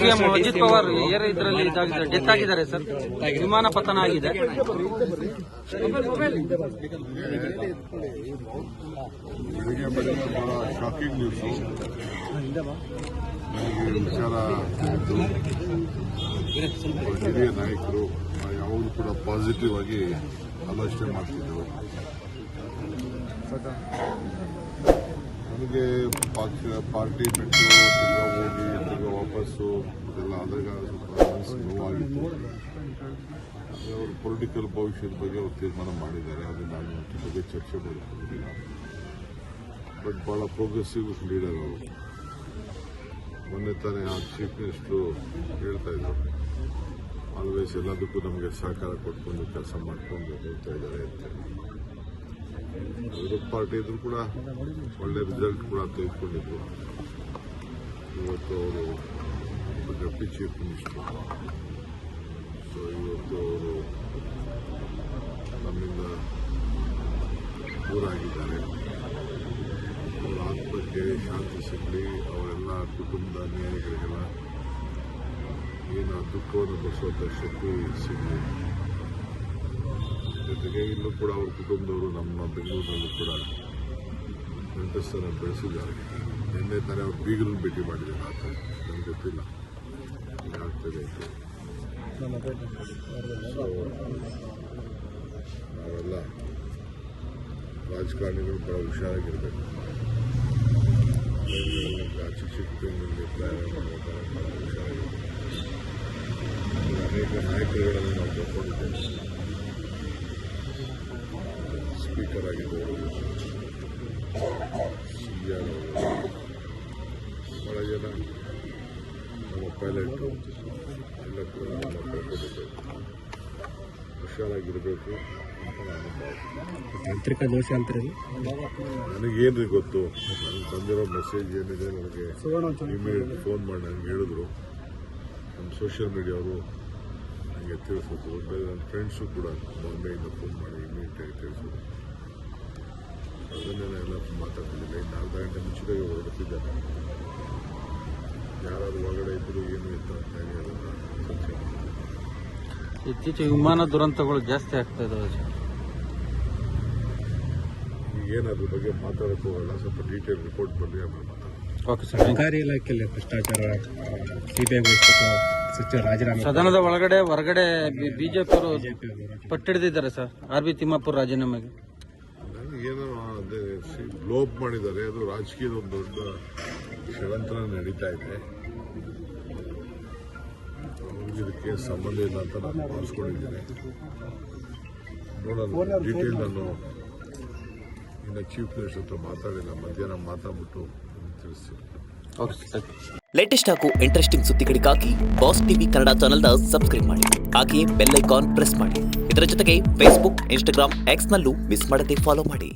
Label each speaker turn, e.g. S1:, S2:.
S1: CM Ajit Pawar air ಇದರಲ್ಲಿ death ಆಗಿದ್ದಾರೆ sir. ವಿಮಾನ ಪತನ ಆಗಿದೆ.
S2: ಬೆಳಗ್ಗೆ ಬಹಳ ಶಾಕಿಂಗ್ ನ್ಯೂಸ್. ನನಗೆ ವಿಚಾರ ಹಿರಿಯ ನಾಯಕರು ಯಾವಾಗಲೂ ಕೂಡ ಪಾಸಿಟಿವ್ ಆಗಿ ಆಲೋಚನೆ ಮಾಡ್ತಿದ್ದರು. ನನಗೆ ಪಾರ್ಟಿ ಬಿಟ್ಟು ತಿರ್ಗಾ ಹೋಗಿ ತಿರ್ಗಾ ವಾಪಸ್ಸು ಇದೆಲ್ಲ ಆದಾಗ ಸ್ವಲ್ಪ ಮನಸ್ಸು ನೋವಾಗಿತ್ತು. ಅವರು ಪೊಲಿಟಿಕಲ್ ಭವಿಷ್ಯದ ಬಗ್ಗೆ ಅವರು ತೀರ್ಮಾನ ಮಾಡಿದ್ದಾರೆ. ಅದು ನಾನು ಅದ್ರ ಬಗ್ಗೆ ಚರ್ಚೆ ಮಾಡಿಕೊಂಡಿಲ್ಲ. ಬಟ್ ಬಹಳ ಪ್ರೋಗ್ರೆಸಿವ್ ಲೀಡರ್ ಅವರು. ಮೊನ್ನೆ ತಾನೇ ಆ ಚೀಫ್ ಮಿನಿಸ್ಟರು ಹೇಳ್ತಾ ಇದ್ರು, ಆಲ್ವೇಸ್ ಎಲ್ಲದಕ್ಕೂ ನಮಗೆ ಸಹಕಾರ ಕೊಟ್ಕೊಂಡು ಕೆಲಸ ಮಾಡಿಕೊಂಡು ಹೋಗ್ತಾ ಇದ್ದಾರೆ ಅಂತ. ವಿರೋಧ ಪಾರ್ಟಿ ಇದ್ರು ಕೂಡ ಒಳ್ಳೆ ರಿಸಲ್ಟ್ ಕೂಡ ತೆಗೆದುಕೊಂಡಿದ್ರು. ಇವತ್ತು ಅವರು ಡೆಪ್ಟಿ ಚೀಫ್ ಮಿನಿಸ್ಟರ್. ಸೊ ಇವತ್ತು ಅವರು ನಮ್ಮಿಂದ ದೂರ ಆಗಿದ್ದಾರೆ. ಅವರ ಆತ್ಮಕ್ಕೆ ಶಾಂತಿ ಸಿಗಲಿ, ಅವರೆಲ್ಲ ಕುಟುಂಬದ ಅನ್ಯಾಯಗಳಿಗೆಲ್ಲ ಏನು ದುಃಖವನ್ನು ಬರೆಸುವಂಥ ಶಕ್ತಿ ಸಿಗಲಿ. ಜೊತೆಗೆ ಇಲ್ಲೂ ಕೂಡ ಅವ್ರ ಕುಟುಂಬದವರು ನಮ್ಮ ಬೆಂಗಳೂರಿನಲ್ಲೂ ಕೂಡ ನೆಂಟಸ್ಥಾನ ಬೆಳೆಸಿದ್ದಾರೆ. ನಿನ್ನೆ ತಾನೇ ಅವ್ರು ಬೀಗರನ್ನು ಭೇಟಿ ಮಾಡಿದ್ದಾರೆ. ಆತ ನನಗೆ ಗೊತ್ತಿಲ್ಲ ಏನಾಗ್ತದೆ ಅಂತ. ನಾವೆಲ್ಲ ರಾಜಕಾರಣಿಗಳು ಬಹಳ ಹುಷಾರಾಗಿರ್ಬೇಕು. ಚಿಕ್ಕ ಚಿಕ್ಕ ಬೆಂಗಳೂರಿಗೆ ಪ್ರಯಾಣ ಮಾಡುವಾಗ ಬಹಳ ಹುಷಾರಾಗಿರ್ಬೇಕು. ಅನೇಕ ನಾಯಕರುಗಳನ್ನು ನಾವು ಬರ್ಕೊಂಡಿದ್ದೇವೆ. ಸ್ಪೀಕರ್ ಆಗಿದ್ದವರು, CR ಅವರು, ಬಹಳ ಜನ ನಮ್ಮ ಪೈಲಟು ಎಲ್ಲ ಕೂಡ ನಮ್ಮ ಬರ್ಕೊಂಡಿದ್ದೇವೆ. ಹುಷಾರಾಗಿರಬೇಕು ಅಂತ ನಾನು ಭಾವಿಸ್ತೀನಿ.
S3: ತಾಂತ್ರಿಕ ದೋಷ ಅಂತಾರೆ.
S2: ನನಗೇನ್ರಿ ಗೊತ್ತು. ನನಗೆ ಬಂದಿರೋ ಮೆಸೇಜ್ ಏನಿದೆ ನನಗೆ ಇಮಿಡಿಯೇಟ್ ಫೋನ್ ಮಾಡಿ ನನಗೆ ಹೇಳಿದ್ರು. ನಮ್ಮ ಸೋಷಿಯಲ್ ಮೀಡಿಯಾವರು ನನಗೆ ತಿಳಿಸಿದ್ರು. ಬೇರೆ ನನ್ನ ಫ್ರೆಂಡ್ಸು ಕೂಡ ಬಾಂಬೆಯಿಂದ ಫೋನ್ ಮಾಡಿ ಇಮಿಡಿಯೇಟಾಗಿ ತಿಳಿಸಿದ್ರು. ಅದನ್ನೇ ಎಲ್ಲ ಮಾತಾಡ್ತಿದ್ದಿಲ್ಲ. ಇನ್ನು ಅರ್ಧ ಗಂಟೆ ಮುಂಚಿತವಾಗಿ ಹೊರಡುತ್ತಿದ್ದಾರೆ. ಯಾರಾದ್ರೂ ಒಳಗಡೆ ಇದ್ರು ಏನು ಅಂತ ಅದನ್ನು ಚರ್ಚೆ ಮಾಡಿ.
S1: ಇತ್ತೀಚೆಗೆ ವಿಮಾನ ದುರಂತಗಳು ಜಾಸ್ತಿ ಆಗ್ತಾ ಇದಾವೆ ಸರ್.
S2: ಈಗೇನು ಬಗ್ಗೆ ಮಾತಾಡೋಕೆ ಹೋಗಲ್ಲ. ಸ್ವಲ್ಪ ಡೀಟೇಲ್ ರಿಪೋರ್ಟ್ ಬಂದರೆ ಆಮೇಲೆ ಮಾತಾಡೋಣ.
S1: Okay sir.
S3: ಸರ್ಕಾರಿ ಇಲಾಖೆಯಲ್ಲಿ ಭ್ರಷ್ಟಾಚಾರ, CBI ವಹಿಸಿಕೊಂಡು ಸಚಿವ ರಾಜೀನಾಮೆ.
S1: ಸದನದ ಹೊರಗಡೆ ಬಿಜೆಪಿ ಅವರು ಪಟ್ಟಿಡಿದಿದ್ದಾರೆ ಸರ್. RB ತಿಮ್ಮಾಪುರ್ ರಾಜೀನಾಮೆಗೆ
S2: ಏನೋ ಅದೇ ಲೋಪ್ ಮಾಡಿದ್ದಾರೆ. ಅದು ರಾಜಕೀಯದ ಒಂದು ದೊಡ್ಡ ಷಡ್ಯಂತ್ರ ನಡೀತಾ ಇದೆ. ಅವ್ರಿಗೆ ಇದಕ್ಕೆ ಸಂಬಂಧ ಇಲ್ಲ ಅಂತ ನಾನು ಭಾವಿಸ್ಕೊಂಡಿದ್ದೇನೆ. ನೋಡೋಣ, ಡೀಟೇಲ್ ನಾನು ಇನ್ನು ಚೀಫ್ ಮಿನಿಸ್ಟರ್ ಹತ್ರ ಮಾತಾಡಿಲ್ಲ. ಮಧ್ಯಾಹ್ನ ಮಾತಾಡ್ಬಿಟ್ಟು ತಿಳಿಸ್ತೀನಿ.
S4: ಲೇಟೆಸ್ಟ್ ಹಾಗೂ ಇಂಟ್ರೆಸ್ಟಿಂಗ್ ಸುದ್ದಿಗಳಿಗಾಗಿ ಬಾಸ್ ಟಿವಿ ಕನ್ನಡ ಚಾನೆಲ್ನ ಸಬ್ಸ್ಕ್ರೈಬ್ ಮಾಡಿ. ಹಾಗೆಯೇ ಬೆಲ್ ಐಕಾನ್ ಪ್ರೆಸ್ ಮಾಡಿ. ಇದರ ಜೊತೆಗೆ ಫೇಸ್ಬುಕ್, ಇನ್ಸ್ಟಾಗ್ರಾಮ್, X ನಲ್ಲೂ ಮಿಸ್ ಮಾಡದೆ ಫಾಲೋ ಮಾಡಿ.